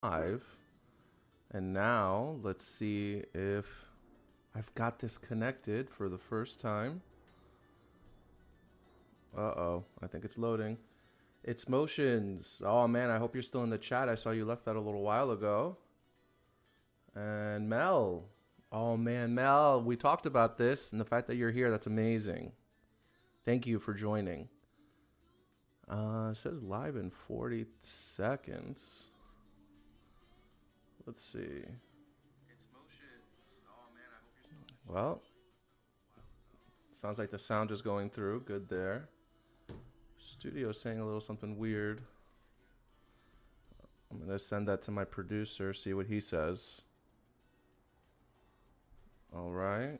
Live. And now let's see if I've got this connected for the first time. Uh-oh, I think it's loading. It's Motions. Oh man, I hope you're still in the chat. I saw you left that a little while ago. And Mel. Oh man, Mel, we talked about this and the fact that you're here, that's amazing. Thank you for joining. It says live in 40 seconds. Let's see. Well, sounds like the sound is going through. Good there. Studio saying a little something weird. I'm going to send that to my producer, see what he says. All right.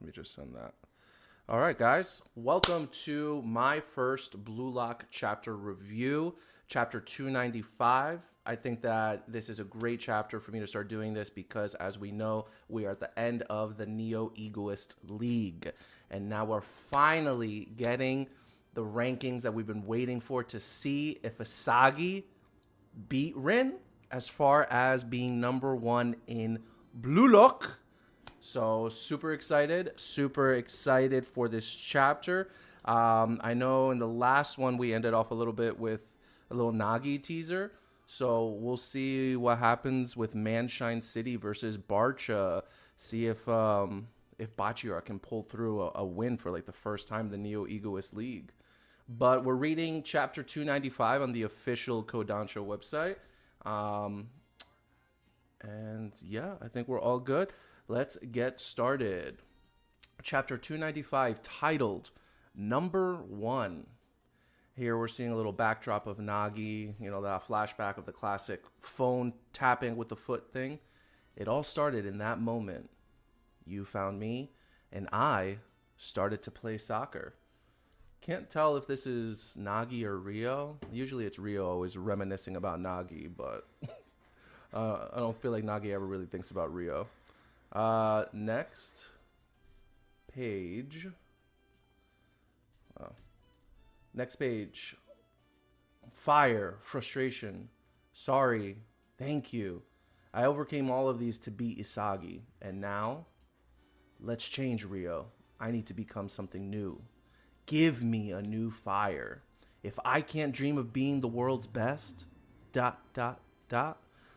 Let me just send that. All right, guys. Welcome to my first Blue Lock Chapter review, Chapter 295. I think that this is a great chapter for me to start doing this because, as we know, we are at the end of the Neo-Egoist League. And now we're finally getting the rankings that we've been waiting for to see if Asagi beat Rin as far as being number one in Blue Lock. So super excited for this chapter. I know in the last one we ended off a little bit with a little Nagi teaser. So we'll see what happens with Manshine City versus Barcha. See if Bachira can pull through a win for like the first time in the Neo-Egoist League. But we're reading chapter 295 on the official Kodansha website. And yeah, I think we're all good. Let's get started. Chapter 295 titled Number 1. Here we're seeing a little backdrop of Nagi, you know, that flashback of the classic phone tapping with the foot thing. It all started in that moment. You found me, and I started to play soccer. Can't tell if this is Nagi or Rio. Usually it's Rio always reminiscing about Nagi, but I don't feel like Nagi ever really thinks about Rio. Next page. Next page. Fire, frustration, sorry, thank you. I overcame all of these to beat Isagi. And now, let's change, Rio. I need to become something new. Give me a new fire. If I can't dream of being the world's best, ...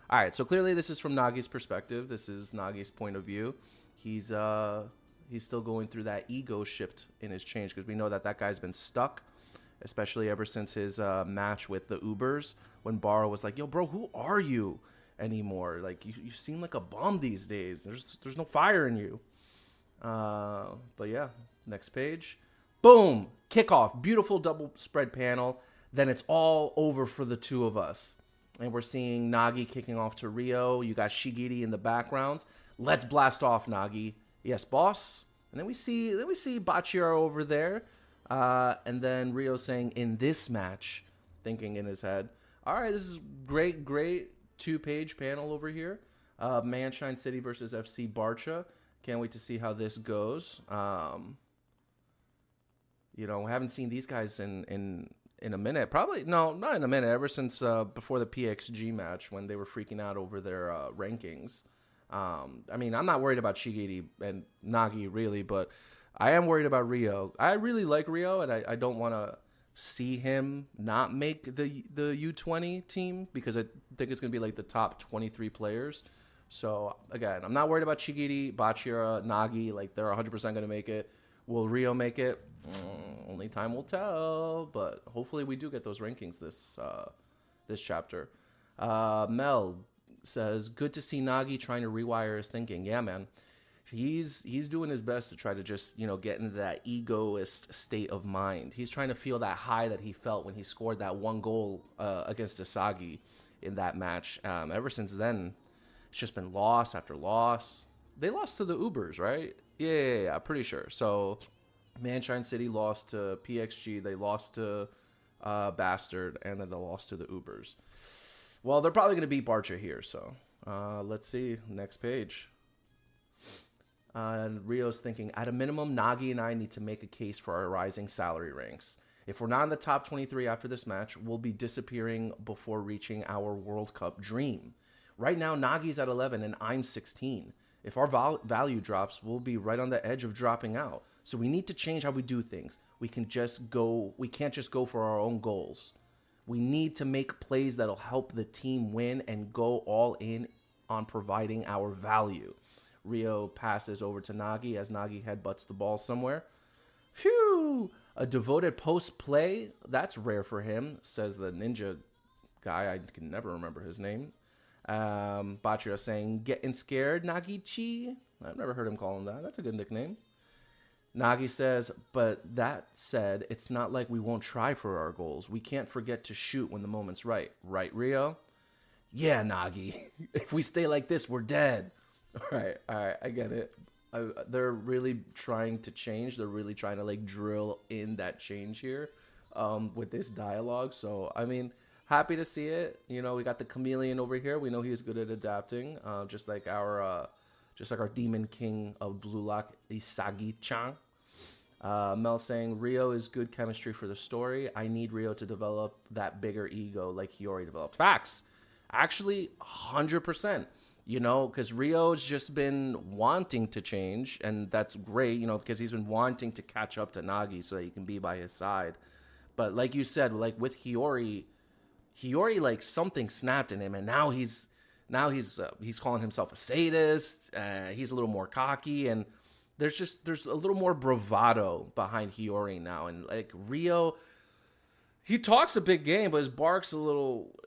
All right, so clearly this is from Nagi's perspective. This is Nagi's point of view. He's still going through that ego shift in his change because we know that that guy's been stuck, especially ever since his match with the Ubers when Bara was like, yo, bro, who are you anymore? Like, you seem like a bum these days. There's no fire in you. But yeah, next page. Boom, kickoff, beautiful double spread panel. Then it's all over for the two of us. And we're seeing Nagi kicking off to Rio. You got Shigiri in the background. Let's blast off, Nagi. Yes, boss. And then we see Bachira over there. And then Rio saying, in this match, thinking in his head, all right, this is great 2-page panel over here. Manshine City versus FC Barcha. Can't wait to see how this goes. We haven't seen these guys in a minute. Probably, no, not in a minute. Ever since before the PXG match when they were freaking out over their rankings. I mean, I'm not worried about Shigiri and Nagi, really, but I am worried about Rio. I really like Rio, and I don't want to see him not make the U20 team because I think it's going to be like the top 23 players. So, again, I'm not worried about Shigiri, Bachira, Nagi. Like, they're 100% going to make it. Will Rio make it? Only time will tell, but hopefully we do get those rankings this chapter. Mel says, good to see Nagi trying to rewire his thinking. Yeah, man. He's doing his best to try to just, get into that egoist state of mind. He's trying to feel that high that he felt when he scored that one goal against Asagi in that match. Ever since then, it's just been loss after loss. They lost to the Ubers, right? Yeah, pretty sure. So, Manshine City lost to PXG. They lost to Bastard, and then they lost to the Ubers. Well, they're probably going to beat Barcha here, so let's see. Next page. Rio's thinking, at a minimum, Nagi and I need to make a case for our rising salary ranks. If we're not in the top 23 after this match, we'll be disappearing before reaching our World Cup dream. Right now, Nagi's at 11 and I'm 16. If our value drops, we'll be right on the edge of dropping out. So we need to change how we do things. We can't just go for our own goals. We need to make plays that'll help the team win and go all in on providing our value. Rio passes over to Nagi as Nagi headbutts the ball somewhere. Phew! A devoted post play? That's rare for him, says the ninja guy. I can never remember his name. Bachira saying, getting scared, Nagichi? I've never heard him call him that. That's a good nickname. Nagi says, but that said, it's not like we won't try for our goals. We can't forget to shoot when the moment's right. Right, Rio? Yeah, Nagi. If we stay like this, we're dead. All right, I get it. They're really trying to change. They're really trying to like drill in that change here with this dialogue. So, I mean, happy to see it. You know, we got the chameleon over here. We know he's good at adapting, just like our demon king of Blue Lock, Isagi-chan. Mel saying, Rio is good chemistry for the story. I need Rio to develop that bigger ego like Hiyori developed. Facts. Actually, 100%. You know, because Rio's just been wanting to change, and that's great, you know, because he's been wanting to catch up to Nagi so that he can be by his side. But like you said, like with Hiyori, like something snapped in him, and now he's calling himself a sadist. He's a little more cocky, and there's a little more bravado behind Hiyori now, and like Rio. He talks a big game, but his bark's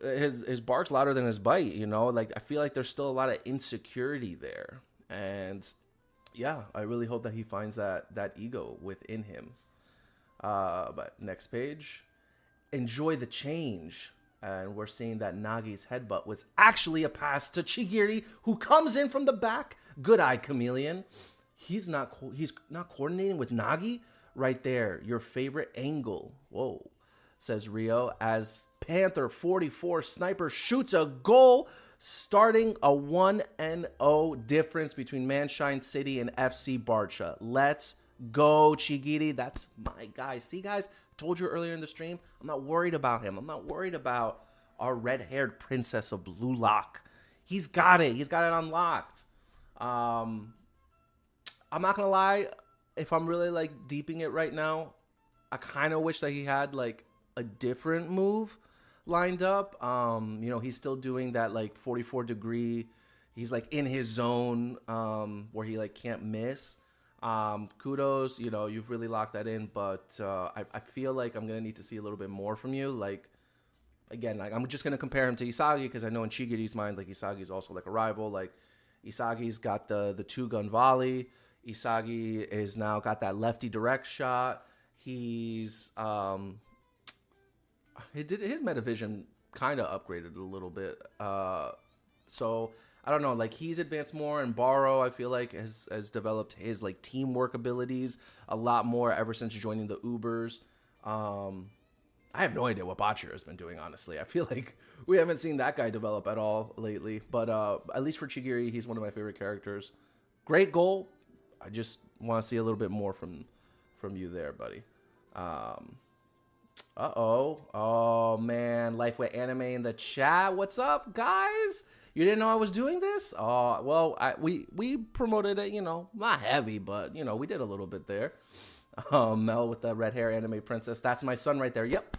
his bark's louder than his bite, you know? Like, I feel like there's still a lot of insecurity there. And, yeah, I really hope that he finds that ego within him. But next page. Enjoy the change. And we're seeing that Nagi's headbutt was actually a pass to Chigiri, who comes in from the back. Good eye, chameleon. He's not coordinating with Nagi? Right there, your favorite angle. Whoa. Says Rio, as Panther 44 Sniper shoots a goal, starting a 1-0 difference between Manshine City and FC Barcha. Let's go, Chigiri. That's my guy. See, guys, I told you earlier in the stream, I'm not worried about him. I'm not worried about our red-haired princess of Blue Lock. He's got it. He's got it unlocked. I'm not going to lie. If I'm really, like, deeping it right now, I kind of wish that he had, like, a different move lined up. You know, he's still doing that like 44 degree. He's like in his zone where he like can't miss. Kudos, you know, you've really locked that in, but I feel like I'm gonna need to see a little bit more from you. Like, again, like I'm just gonna compare him to Isagi because I know in Chigiri's mind, like Isagi's also like a rival. Like Isagi's got the 2-gun volley. Isagi is now got that lefty direct shot. He's his metavision kind of upgraded a little bit. So I don't know, like he's advanced more, and Baro I feel like has developed his like teamwork abilities a lot more ever since joining the Ubers. I have no idea what Bachir has been doing, honestly. I feel like we haven't seen that guy develop at all lately. But at least for Chigiri, he's one of my favorite characters. Great goal. I just want to see a little bit more from you there, buddy. Oh man, Life with Anime in the chat. What's up, guys? You didn't know I was doing this? Oh, well, we promoted it, you know, not heavy, but you know, we did a little bit there. Mel with the red hair anime princess. That's my son right there. Yep.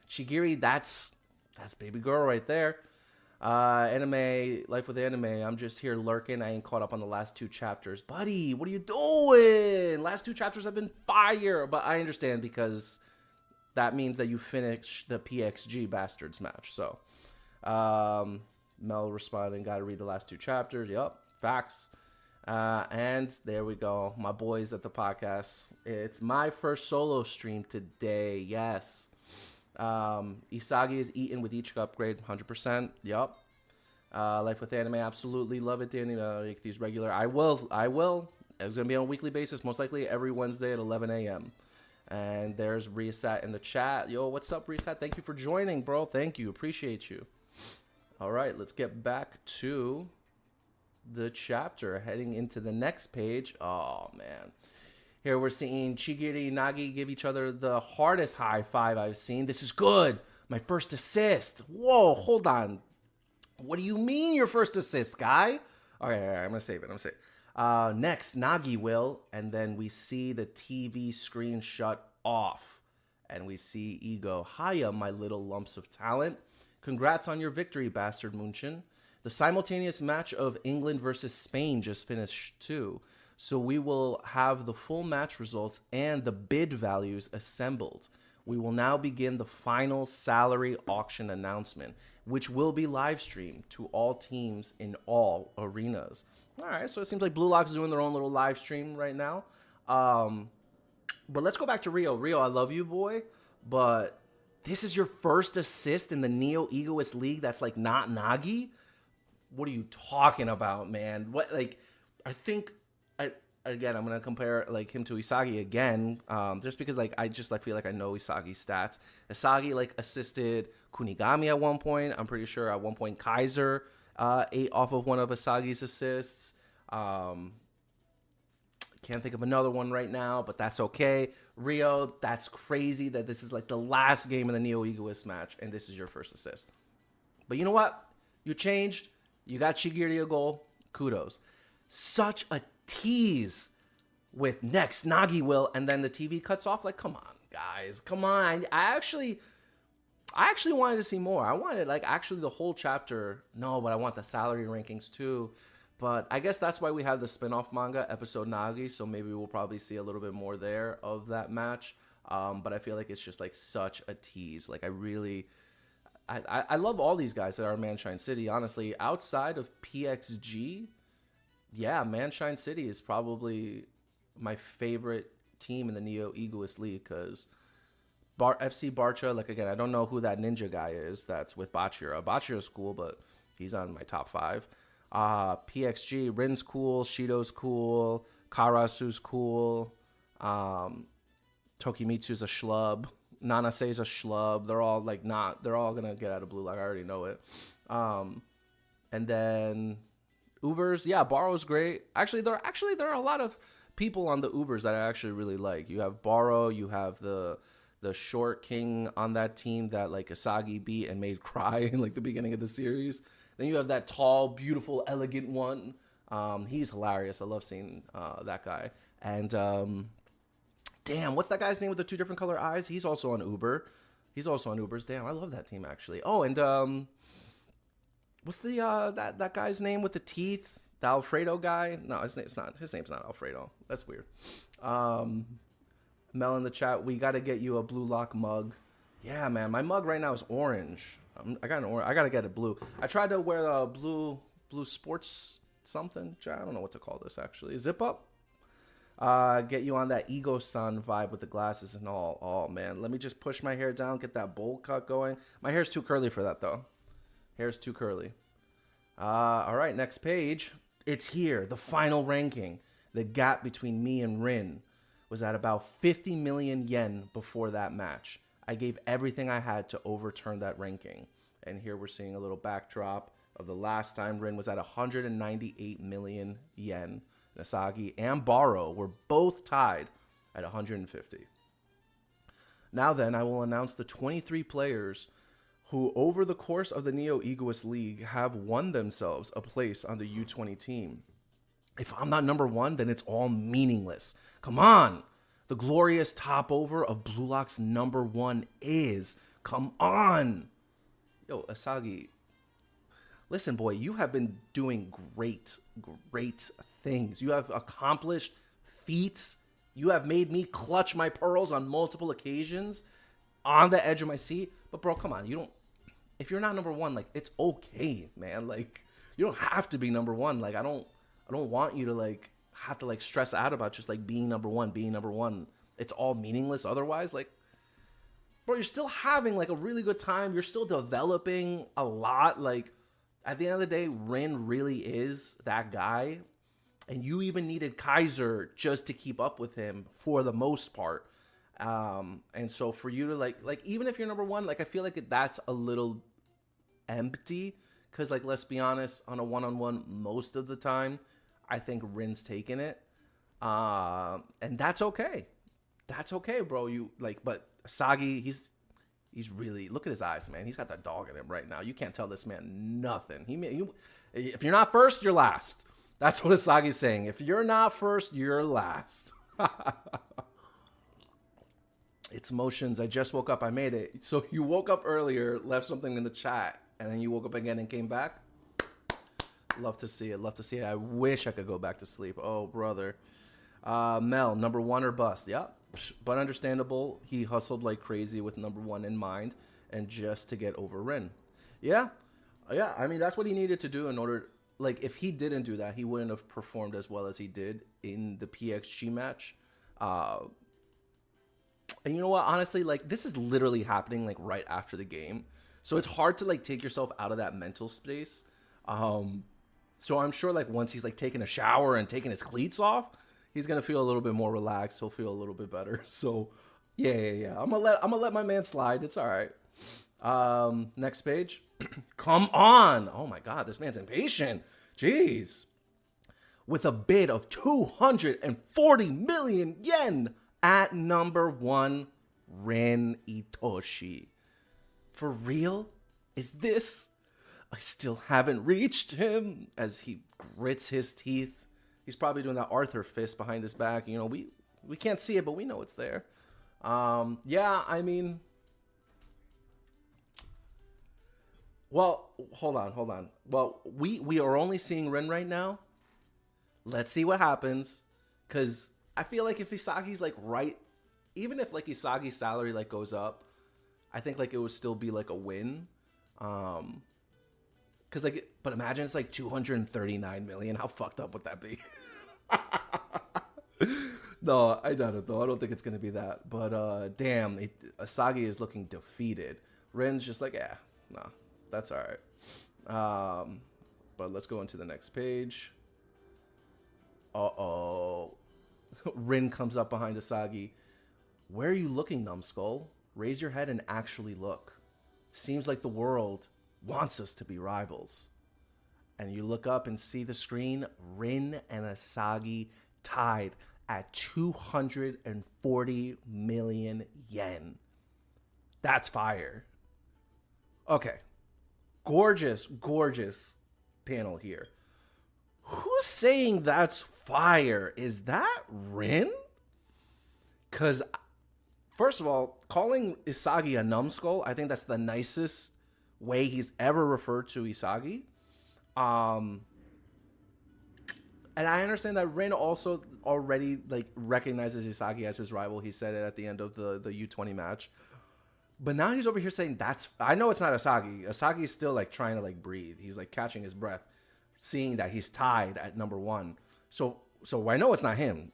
Chigiri, that's baby girl right there. Anime, Life with Anime. I'm just here lurking. I ain't caught up on the last 2 chapters. Buddy, what are you doing? Last 2 chapters have been fire, but I understand because that means that you finish the PXG Bastards match. So, Mel responding, got to read the last 2 chapters. Yup, facts. And there we go. My boys at the podcast. It's my first solo stream today. Yes. Isagi is eaten with each upgrade. 100%. Yup. Life with Anime. Absolutely love it, Danny. Make these regular. I will. It's going to be on a weekly basis. Most likely every Wednesday at 11 a.m. And there's Reset in the chat. Yo, what's up, Reset? Thank you for joining, bro. Thank you. Appreciate you. All right, let's get back to the chapter. Heading into the next page. Oh, man. Here we're seeing Chigiri and Nagi give each other the hardest high five I've seen. This is good. My first assist. Whoa, hold on. What do you mean your first assist, guy? All right, I'm going to save it. Next, Nagi will. And then we see the TV screen shut off. And we see Ego. Hiya, my little lumps of talent. Congrats on your victory, Bastard Munchen. The simultaneous match of England versus Spain just finished too. So we will have the full match results and the bid values assembled. We will now begin the final salary auction announcement, which will be live streamed to all teams in all arenas. All right, so it seems like Blue Lock's doing their own little live stream right now. But let's go back to Rio. Rio, I love you, boy, but this is your first assist in the Neo Egoist League that's like not Nagi? What are you talking about, man? What, like, I think... Again, I'm gonna compare like him to Isagi again, just because like I just like feel like I know Isagi's stats. Isagi like assisted Kunigami at one point. I'm pretty sure at one point Kaiser ate off of one of Isagi's assists. Can't think of another one right now, but that's okay. Rio, that's crazy that this is like the last game of the Neo Egoist match, and this is your first assist. But you know what? You changed. You got Shigiri a goal. Kudos. Such a tease with next Nagi will, and then the TV cuts off. Like, come on, guys, come on. I actually wanted to see more. I wanted like actually the whole chapter. No, but I want the salary rankings too. But I guess that's why we have the spin-off manga episode Nagi. So maybe we'll probably see a little bit more there of that match. But I feel like it's just like such a tease. Like I love all these guys that are Manshine City. Honestly, outside of PXG. Yeah, Manshine City is probably my favorite team in the Neo Egoist League because FC Barcha, like, again, I don't know who that ninja guy is that's with Bachira. Bachira's cool, but he's on my top 5. PXG, Rin's cool, Shido's cool, Karasu's cool, Tokimitsu's a schlub, Nanase's a schlub. They're all, like, they're all going to get out of Blue Lock. I already know it. And then... Ubers, yeah, Barrow's great. Actually, there are a lot of people on the Ubers that I actually really like. You have Barrow, you have the short king on that team that like Isagi beat and made cry in like the beginning of the series. Then you have that tall, beautiful, elegant one. He's hilarious. I love seeing that guy. And damn, what's that guy's name with the 2 different color eyes? He's also on Uber. He's also on Ubers. Damn, I love that team actually. Oh, and what's the that guy's name with the teeth? The Alfredo guy? No, his name's not Alfredo. That's weird. Mel in the chat, we got to get you a Blue Lock mug. Yeah, man, my mug right now is orange. I gotta get it blue. I tried to wear a blue sports something. I don't know what to call this actually. Zip up. Get you on that Ego-san vibe with the glasses and all. Oh man, let me just push my hair down, get that bowl cut going. My hair's too curly for that though. Hair's too curly. All right, next page. It's here, the final ranking. The gap between me and Rin was at about 50 million yen before that match. I gave everything I had to overturn that ranking. And here we're seeing a little backdrop of the last time Rin was at 198 million yen. Nasagi and Barrow were both tied at 150. Now then, I will announce the 23 players who over the course of the Neo Egoist League have won themselves a place on the U20 team. If I'm not number 1, then it's all meaningless. Come on! The glorious top over of Blue Lock's number 1 is... Come on! Yo, Asagi, listen, boy, you have been doing great things. You have accomplished feats. You have made me clutch my pearls on multiple occasions on the edge of my seat. But, bro, come on. If you're not number 1, like, it's okay, man. Like, you don't have to be number 1. Like, I don't want you to, like, have to, like, stress out about just, like, being number 1. It's all meaningless otherwise. Like, bro, you're still having, like, a really good time. You're still developing a lot. Like, at the end of the day, Rin really is that guy. And you even needed Kaiser just to keep up with him for the most part. And so for you to, like, even if you're number 1, like, I feel like that's a little empty Because, like, let's be honest, on a one-on-one, most of the time, I think Rin's taking it. And that's okay. That's okay, bro. But Asagi, he's really, look at his eyes, man. He's got that dog in him right now. You can't tell this man nothing. If you're not first, you're last. That's what Asagi's saying. If you're not first, you're last. It's motions. I just woke up. I made it. So you woke up earlier, left something in the chat, and then you woke up again and came back? Love to see it. Love to see it. I wish I could go back to sleep. Oh, brother. Mel, number one or bust? Yeah, but understandable. He hustled like crazy with number one in mind and just to get over Rin. Yeah. I mean, that's what he needed to do in order. Like, if he didn't do that, he wouldn't have performed as well as he did in the PXG match. And you know what? Honestly, like, this is literally happening, like, right after the game. So it's hard to, like, take yourself out of that mental space. So I'm sure, like, once he's, like, taking a shower and taking his cleats off, he's going to feel a little bit more relaxed. He'll feel a little bit better. So, yeah. I'm gonna let my man slide. It's all right. Next page. Come on. Oh, my God. This man's impatient. Jeez. With a bid of 240 million yen at number one, Ren Itoshi. For real? Is this? I still haven't reached him. As he grits his teeth. He's probably doing that Arthur fist behind his back. You know, we can't see it, but we know it's there. Yeah, I mean... Well, hold on. Well, we are only seeing Rin right now. Let's see what happens. Because I feel like if Isagi's, like, right... Even if, like, Isagi's salary, like, goes up, I think, like, it would still be, like, a win. Because, like, but imagine it's, like, 239 million. How fucked up would that be? No, I doubt it, though. I don't think it's going to be that. But, damn, Asagi is looking defeated. Rin's just like, no, that's all right. But let's go into the next page. Uh-oh. Rin comes up behind Asagi. Where are you looking, numbskull? Raise your head and actually look. Seems like the world wants us to be rivals. And you look up and see the screen. Rin and Asagi tied at 240 million yen. That's fire. Okay. Gorgeous panel here. Who's saying that's fire? Is that Rin? Because, first of all, calling Isagi a numbskull, I think that's the nicest way he's ever referred to Isagi. And I understand that Rin also already, like, recognizes Isagi as his rival. He said it at the end of the U20 match. But now he's over here saying that's... I know it's not Asagi. Asagi is still, like, trying to, like, breathe. He's, like, catching his breath, seeing that he's tied at number one. So I know it's not him.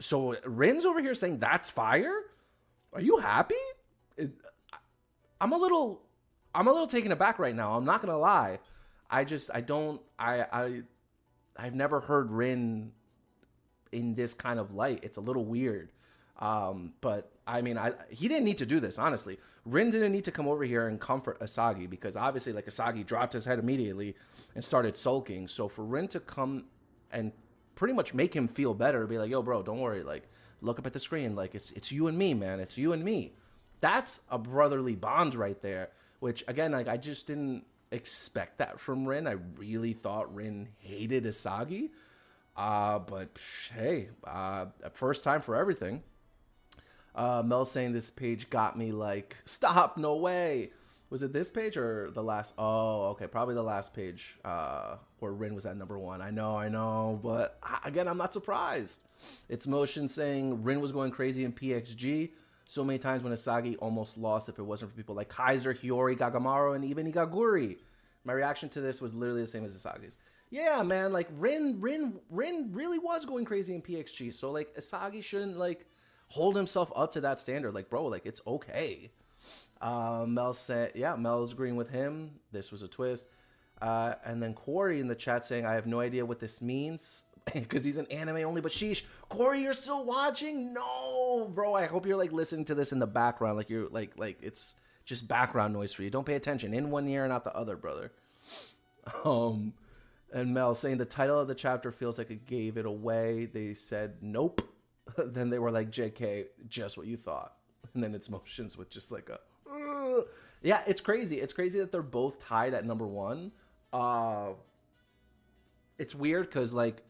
So Rin's over here saying that's fire? Are you happy? I'm a little taken aback right now. I'm not going to lie. I've never heard Rin in this kind of light. It's a little weird. But I mean, he didn't need to do this, honestly. Rin didn't need to come over here and comfort Asagi because obviously, like, Asagi dropped his head immediately and started sulking. So for Rin to come and pretty much make him feel better, be like, yo, bro, don't worry. Like, look up at the screen. Like, it's you and me, man. It's you and me. That's a brotherly bond right there, which, again, like, I just didn't expect that from Rin. I really thought Rin hated Asagi. But, hey, first time for everything. Mel saying this page got me like, stop, no way. Was it this page or the last? Oh, okay, probably the last page where Rin was at number one. I know, but again, I'm not surprised. It's Motion saying Rin was going crazy in PXG so many times when Asagi almost lost if it wasn't for people like Kaiser, Hiyori, Gagamaru, and even Igaguri. My reaction to this was literally the same as Asagi's. Yeah, man, like Rin really was going crazy in PXG. So like Asagi shouldn't like hold himself up to that standard. Like, bro, like it's okay. Mel said, yeah, Mel's agreeing with him. This was a twist. And then Corey in the chat saying, I have no idea what this means because he's an anime only, but sheesh. Corey, you're still watching? No, bro. I hope you're like listening to this in the background. Like you're like it's just background noise for you. Don't pay attention. In one ear and out the other, brother. And Mel saying the title of the chapter feels like it gave it away. They said nope. Then they were like, JK, just what you thought. And then it's motions with just like a yeah, it's crazy. It's crazy that they're both tied at number 1. It's weird because like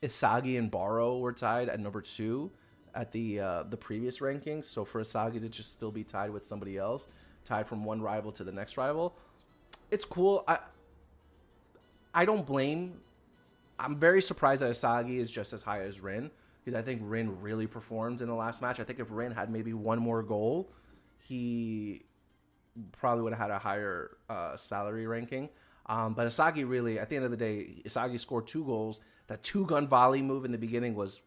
Isagi and Baro were tied at number 2 at the previous rankings. So for Isagi to just still be tied with somebody else, tied from one rival to the next rival, it's cool. I don't blame. I'm very surprised that Isagi is just as high as Rin, because I think Rin really performed in the last match. I think if Rin had maybe one more goal, he probably would have had a higher salary ranking. But Isagi really, at the end of the day, Isagi scored 2 goals. That 2-gun volley move in the beginning was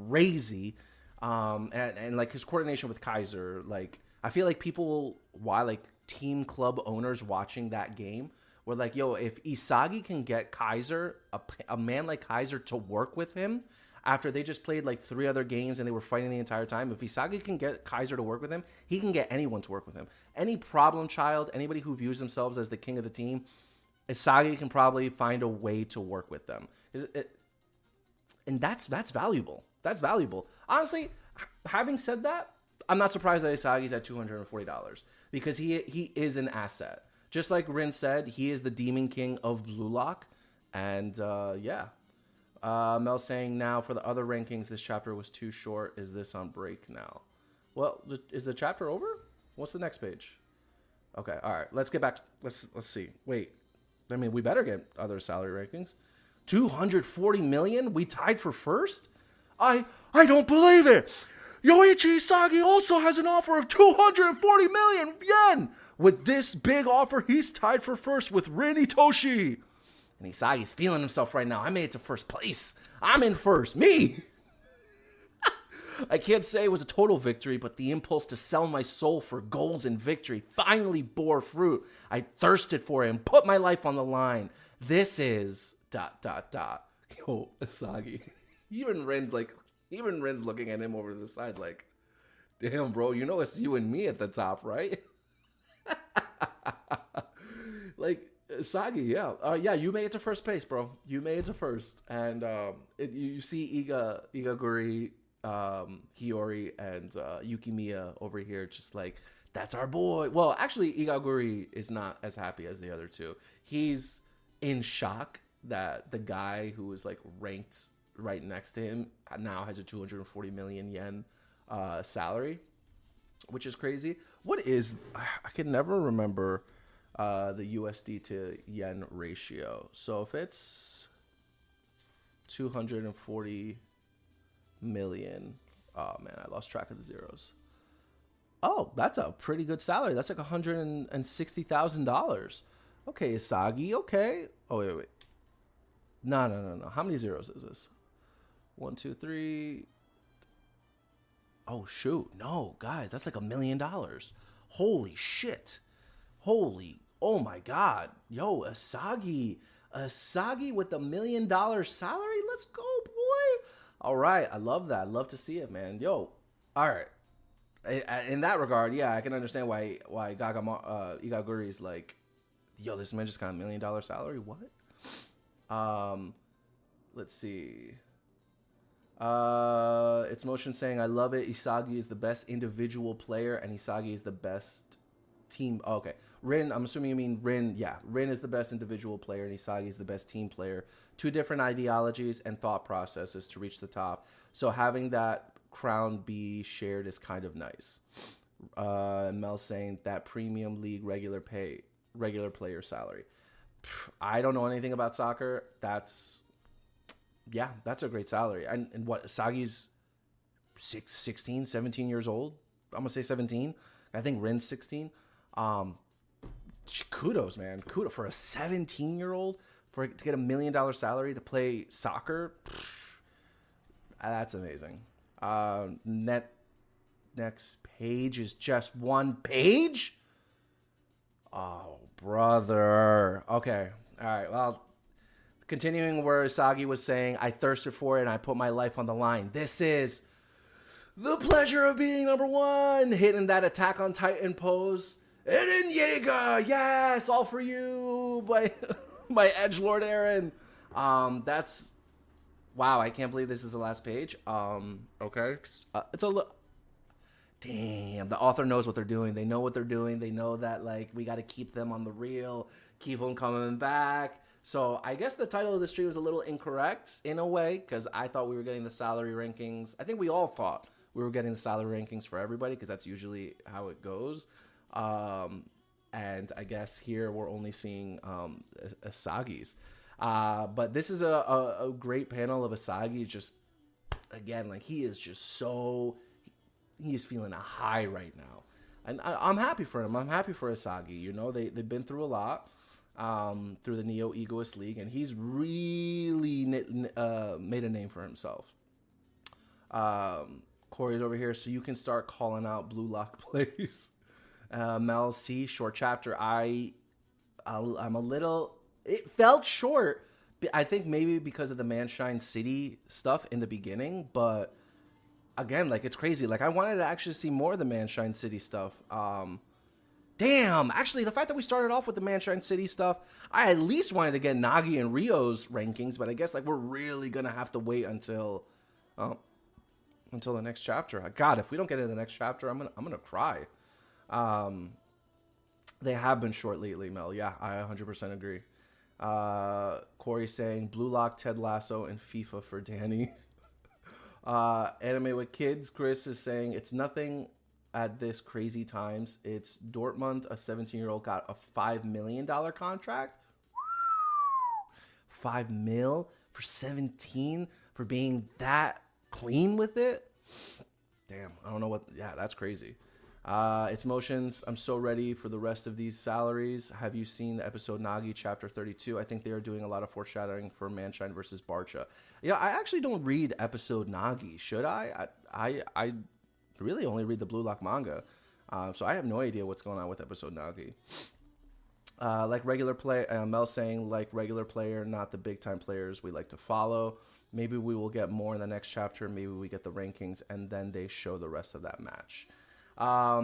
crazy. And like his coordination with Kaiser, like I feel like people, why like team club owners watching that game were like, yo, if Isagi can get Kaiser, a man like Kaiser to work with him after they just played like 3 other games and they were fighting the entire time, if Isagi can get Kaiser to work with him, he can get anyone to work with him. Any problem child, anybody who views themselves as the king of the team, Isagi can probably find a way to work with them. And that's valuable. That's valuable. Honestly, having said that, I'm not surprised that Isagi's at $240 because he is an asset. Just like Rin said, he is the Demon King of Blue Lock. And yeah. Mel saying now for the other rankings, this chapter was too short. Is this on break now? Well, is the chapter over? What's the next page? Okay, all right. Let's get back. Let's see. Wait. I mean, we better get other salary rankings. 240 million? We tied for first? I don't believe it. Yoichi Isagi also has an offer of 240 million yen. With this big offer, he's tied for first with Rin Itoshi. And Isagi's feeling himself right now. I made it to first place. I'm in first. Me! I can't say it was a total victory, but the impulse to sell my soul for goals and victory finally bore fruit. I thirsted for it and put my life on the line. This is ... Yo, Isagi. Even Ren's looking at him over the side like, damn, bro, you know it's you and me at the top, right? Like, Isagi, yeah. Yeah, you made it to first place, bro. You made it to first. And you see Igaguri, Hiyori, and Yukimiya over here just like, that's our boy. Well, actually, Igaguri is not as happy as the other two. He's in shock that the guy who was like ranked right next to him now has a 240 million yen salary, which is crazy. What is, I can never remember the USD to yen ratio. So if it's 240 million, oh man, I lost track of the zeros. Oh, that's a pretty good salary. That's like $160,000. Okay, Isagi, okay. Oh, wait. No. How many zeros is this? 1, 2, 3. Oh, shoot. No, guys, that's like $1 million. Holy shit. Oh my God. Yo, Isagi with $1 million salary. Let's go, boy. All right. I love that. I love to see it, man. Yo, all right. In that regard, yeah, I can understand why Igaguri is like, yo, this man just got $1 million salary. What? Let's see. It's Motion saying, I love it. Isagi is the best individual player, and Isagi is the best team. Oh, okay. Rin, I'm assuming you mean Rin. Yeah, Rin is the best individual player, and Isagi is the best team player. 2 different ideologies and thought processes to reach the top. So having that crown be shared is kind of nice. Mel saying that premium league regular player salary. I don't know anything about soccer. That's a great salary. And what, Isagi's 16, 17 years old? I'm going to say 17. I think Rin's 16. Kudos, man. Kudos for a 17-year-old to get $1 million salary to play soccer. That's amazing. Next page is just one page. Oh, brother. Okay. All right. Well, continuing where Isagi was saying, I thirsted for it and I put my life on the line. This is The pleasure of being number one. Hitting that Attack on Titan pose. Eren Yeager, yes, all for you by by Edgelord Eren. That's wow. I can't believe this is the last page. Okay, it's a damn. The author knows what they're doing. They know what they're doing. They know that like we got to keep them on the reel, keep them coming back. So I guess the title of the stream was a little incorrect in a way because I thought we were getting the salary rankings. I think we all thought we were getting the salary rankings for everybody because that's usually how it goes. And I guess here we're only seeing Asagi's. But this is a great panel of Asagi. Just again, like he is just so he's feeling a high right now, and I'm happy for him. I'm happy for Asagi. You know, they've been through a lot through the Neo Egoist League, and he's really made a name for himself. Corey's over here, so you can start calling out Blue Lock plays. Mel C, short chapter. I'm a little. It felt short. I think maybe because of the Manshine City stuff in the beginning, but again, like it's crazy. Like I wanted to actually see more of the Manshine City stuff. Damn, actually, the fact that we started off with the Manshine City stuff, I at least wanted to get Nagi and Rio's rankings, but I guess like we're really gonna have to wait until the next chapter. God, if we don't get into the next chapter, I'm gonna cry. They have been short lately, Mel. Yeah, I 100% agree. Corey saying Blue Lock, Ted Lasso, and FIFA for Danny. Anime with Kids, Chris is saying it's nothing at this crazy times. It's Dortmund, a 17-year-old got a $5 million contract. $5 million for 17 for being that clean with it. Damn, I don't know what. Yeah, that's crazy. It's Motions. I'm so ready for the rest of these salaries. Have you seen the episode Nagi Chapter 32? I think they are doing a lot of foreshadowing for Manshine versus Barcha. Yeah, I actually don't read episode Nagi. Should I? I really only read the Blue Lock manga. So I have no idea what's going on with episode Nagi. Like regular play, Mel saying like regular player, not the big time players we like to follow. Maybe we will get more in the next chapter. Maybe we get the rankings and then they show the rest of that match. I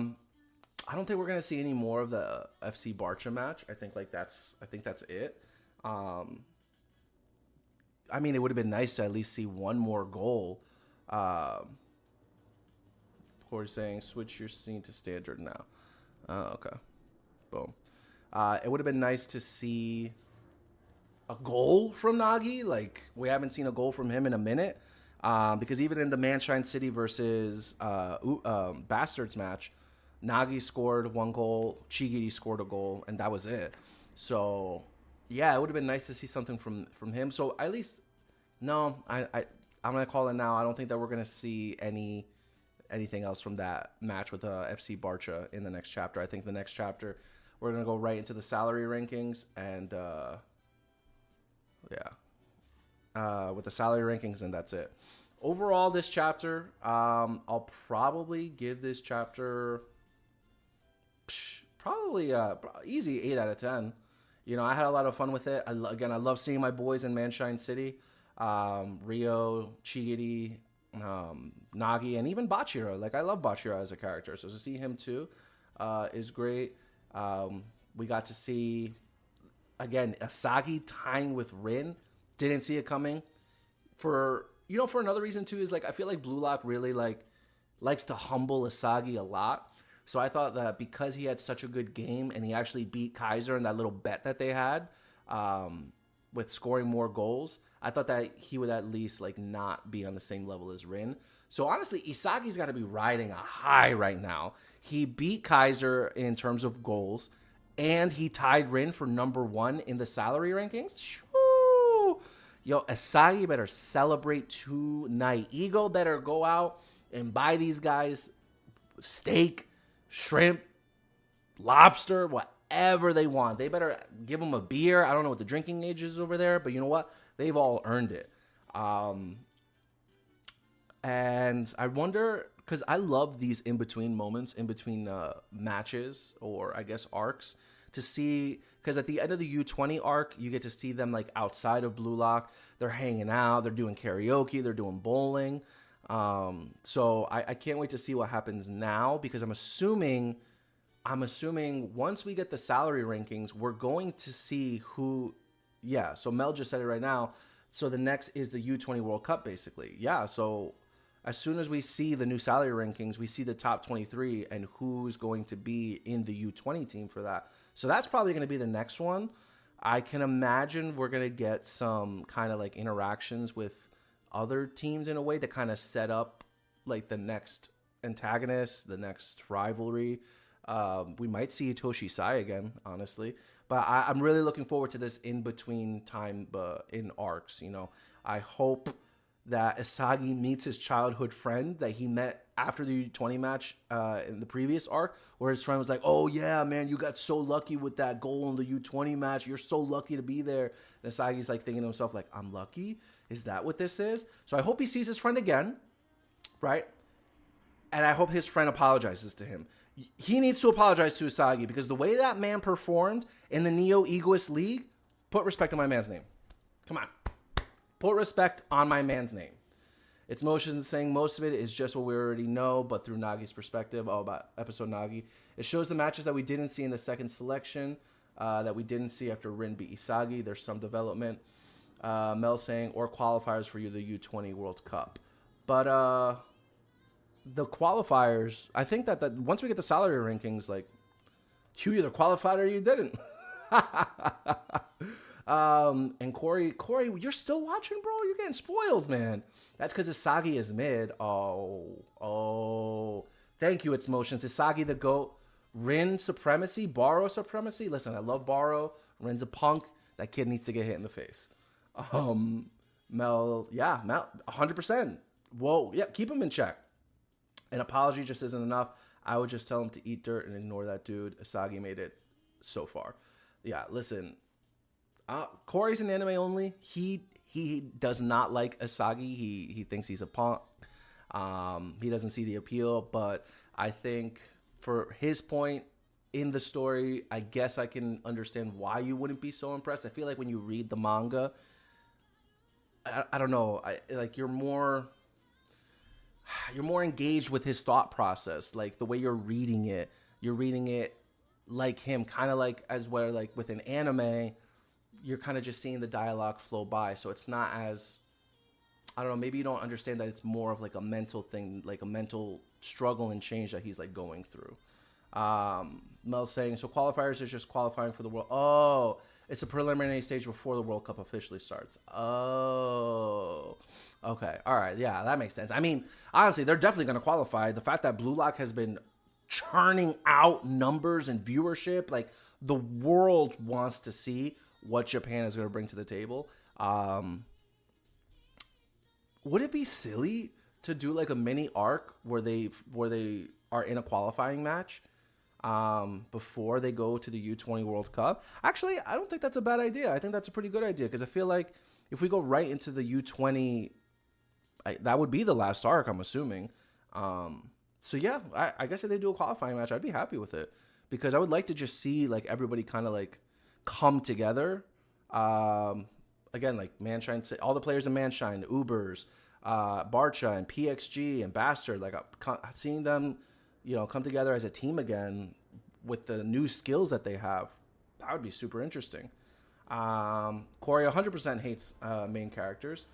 don't think we're gonna see any more of the FC Barcha match. I think that's it. I mean, it would have been nice to at least see one more goal. Corey saying switch your scene to standard now. Okay, boom. It would have been nice to see a goal from Nagi. Like we haven't seen a goal from him in a minute. Because even in the Manshine City versus Bastards match, Nagi scored one goal, Chigiri scored a goal, and that was it. So, yeah, it would have been nice to see something from him. So, at least, no, I'm going to call it now. I don't think that we're going to see anything else from that match with FC Barcha in the next chapter. I think the next chapter, we're going to go right into the salary rankings and, with the salary rankings, and that's it. Overall, this chapter, I'll probably give this chapter probably easy 8 out of 10. You know, I had a lot of fun with it. I love seeing my boys in Manshine City. Rio, Chigiri, Nagi, and even Bachiro. Like, I love Bachiro as a character. So to see him too is great. We got to see, again, Asagi tying with Rin. Didn't see it coming. For another reason too is like I feel like Blue Lock really likes to humble Asagi a lot. So I thought that because he had such a good game and he actually beat Kaiser in that little bet that they had with scoring more goals, I thought that he would at least like not be on the same level as Rin. So honestly, Isagi's got to be riding a high right now. He beat Kaiser in terms of goals, and he tied Rin for number 1 in the salary rankings. Yo, Asagi better celebrate tonight. Ego better go out and buy these guys steak, shrimp, lobster, whatever they want. They better give them a beer. I don't know what the drinking age is over there, but you know what? They've all earned it. And I wonder, because I love these in-between moments, in between matches or I guess arcs, to see, because at the end of the U20 arc, you get to see them like outside of Blue Lock. They're hanging out, they're doing karaoke, they're doing bowling. So I can't wait to see what happens now, because I'm assuming once we get the salary rankings, we're going to see who. Yeah. So Mel just said it right now. So the next is the U20 World Cup, basically. Yeah. So as soon as we see the new salary rankings, we see the top 23 and who's going to be in the U20 team for that. So that's probably going to be the next one. I can imagine we're going to get some kind of like interactions with other teams in a way to kind of set up like the next antagonist, the next rivalry. We might see Itoshi Sai again, honestly. But I'm really looking forward to this in between time in arcs. You know, I hope that Isagi meets his childhood friend that he met after the U20 match in the previous arc, where his friend was like, "Oh yeah, man, you got so lucky with that goal in the U20 match. You're so lucky to be there." And Isagi's like thinking to himself, like, "I'm lucky? Is that what this is?" So I hope he sees his friend again, right? And I hope his friend apologizes to him. He needs to apologize to Isagi, because the way that man performed in the Neo Egoist League, put respect on my man's name. Come on. Put respect on my man's name. It's Motion saying most of it is just what we already know, but through Nagi's perspective, all about episode Nagi. It shows the matches that we didn't see in the second selection, that we didn't see after Rin beat Isagi. There's some development. Mel saying, or qualifiers for you, the U20 World Cup. But the qualifiers, I think that once we get the salary rankings, like, you either qualified or you didn't. And Corey, you're still watching, bro? You're getting spoiled, man. That's because Isagi is mid. Oh. Thank you, It's Motions. Isagi the GOAT. Rin supremacy, Baro supremacy. Listen, I love Baro. Rin's a punk. That kid needs to get hit in the face. Mel, 100%. Whoa, yeah, keep him in check. An apology just isn't enough. I would just tell him to eat dirt and ignore that dude. Isagi made it so far. Yeah, listen. Corey's an anime only. He does not like Isagi. He thinks he's a punk. He doesn't see the appeal. But I think for his point in the story, I guess I can understand why you wouldn't be so impressed. I feel like when you read the manga, I don't know. You're more engaged with his thought process, like the way you're reading it like him, kind of like as where like with an anime you're kind of just seeing the dialogue flow by, so it's not as, I don't know, maybe you don't understand that it's more of like a mental thing, like a mental struggle and change that he's like going through. Mel's saying, so qualifiers is just qualifying for the world. Oh, it's a preliminary stage before the World Cup officially starts. Oh, okay. All right. Yeah, that makes sense. I mean, honestly, they're definitely going to qualify. The fact that Blue Lock has been churning out numbers and viewership, like the world wants to see what Japan is going to bring to the table. Would it be silly to do like a mini arc where they are in a qualifying match before they go to the U20 World Cup? Actually, I don't think that's a bad idea. I think that's a pretty good idea, because I feel like if we go right into the U20, that would be the last arc, I'm assuming. So yeah, I guess if they do a qualifying match, I'd be happy with it, because I would like to just see like everybody kind of like come together. Again, like Manshine, all the players in Manshine, Ubers, Barcha and PXG and Bastard, like seeing them, come together as a team again with the new skills that they have, that would be super interesting. Corey 100% hates main characters.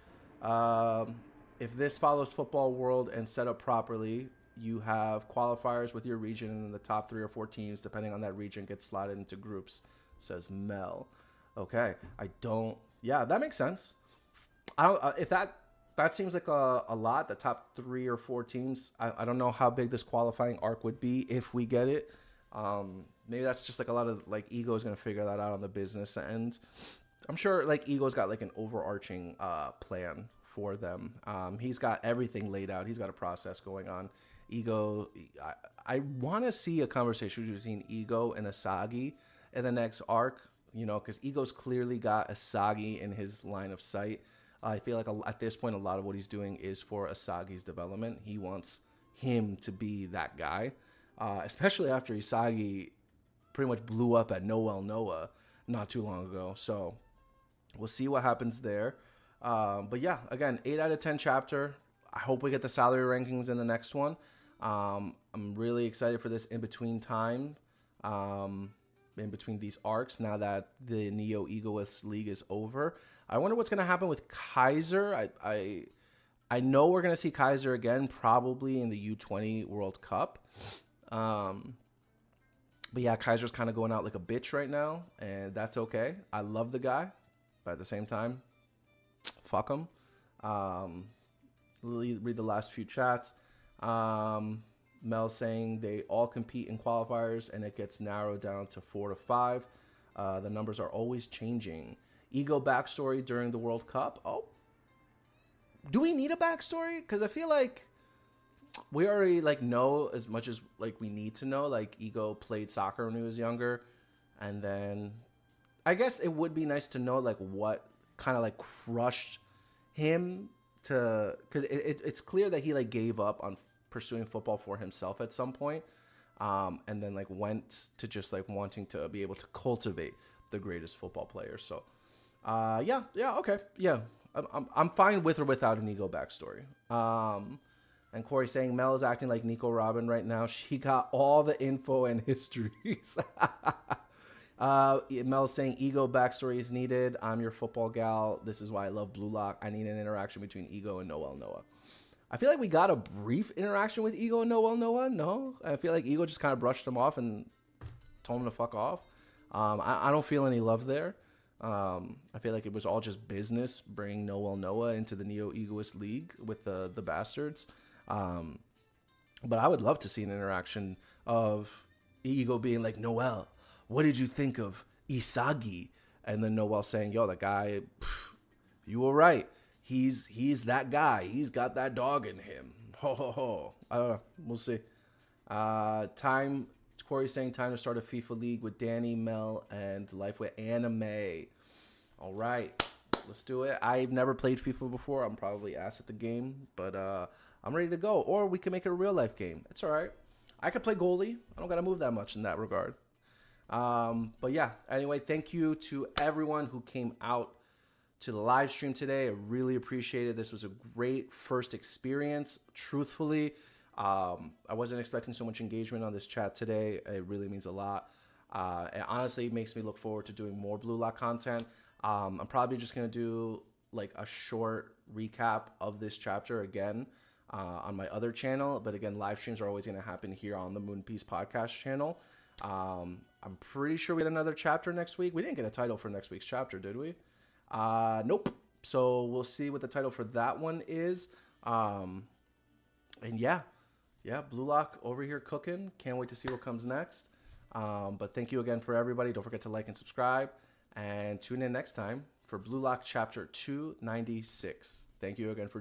If this follows Football World and set up properly, you have qualifiers with your region, and the top 3 or 4 teams, depending on that region, get slotted into groups, says Mel. Okay, yeah, that makes sense. If that seems like a lot, the top 3 or 4 teams, I don't know how big this qualifying arc would be if we get it. Maybe that's just like a lot of like Ego's gonna figure that out on the business end. I'm sure like Ego's got like an overarching plan for them. He's got everything laid out. He's got a process going on. Ego, I want to see a conversation between Ego and Asagi in the next arc, because Ego's clearly got Asagi in his line of sight. I feel like at this point, a lot of what he's doing is for Asagi's development. He wants him to be that guy, especially after Asagi pretty much blew up at Noel Noah not too long ago. So we'll see what happens there. But yeah, again, 8 out of 10 chapter. I hope we get the salary rankings in the next one. I'm really excited for this in between time, in between these arcs. Now that the Neo Egoist League is over, I wonder what's gonna happen with Kaiser. I know we're gonna see Kaiser again, probably in the U20 World Cup. But yeah, Kaiser's kind of going out like a bitch right now, and that's okay. I love the guy, but at the same time, fuck him. Read the last few chats. Mel saying they all compete in qualifiers, and it gets narrowed down to 4 to 5. The numbers are always changing. Ego backstory during the World Cup. Oh, do we need a backstory? Because I feel like we already like know as much as like we need to know. Like Ego played soccer when he was younger, and then I guess it would be nice to know like what kind of like crushed him to, because it's clear that he like gave up on pursuing football for himself at some point, and then like went to just like wanting to be able to cultivate the greatest football player. So yeah, okay, yeah, I'm fine with or without an Ego backstory. And Corey saying Mel is acting like Nico Robin right now. She got all the info and histories. Mel's saying Ego backstory is needed. I'm your football gal. This is why I love Blue Lock. I need an interaction between Ego and Noel Noah. I feel like we got a brief interaction with Ego and Noel Noah. No, I feel like Ego just kind of brushed him off and told him to fuck off. I don't feel any love there. I feel like it was all just business bringing Noel Noah into the Neo Egoist League with the bastards. But I would love to see an interaction of Ego being like, Noel, what did you think of Isagi? And then Noel saying, yo, that guy, you were right. He's that guy. He's got that dog in him. Ho, ho, ho. I don't know. We'll see. Corey saying time to start a FIFA league with Danny, Mel, and Life with Anime. All right. Let's do it. I've never played FIFA before. I'm probably ass at the game, but I'm ready to go. Or we can make it a real life game. It's all right. I could play goalie. I don't got to move that much in that regard. But yeah, anyway, thank you to everyone who came out to the live stream today. I really appreciate it. This was a great first experience, truthfully. I wasn't expecting so much engagement on this chat today. It really means a lot. And honestly, it makes me look forward to doing more Blue Lock content. I'm probably just going to do like a short recap of this chapter again on my other channel. But again, live streams are always going to happen here on the Moon Piece podcast channel. I'm pretty sure we had another chapter next week. We didn't get a title for next week's chapter, did we? Nope. So we'll see what the title for that one is. And yeah, Blue Lock over here cooking. Can't wait to see what comes next. But thank you again for everybody. Don't forget to like and subscribe. And tune in next time for Blue Lock Chapter 296. Thank you again for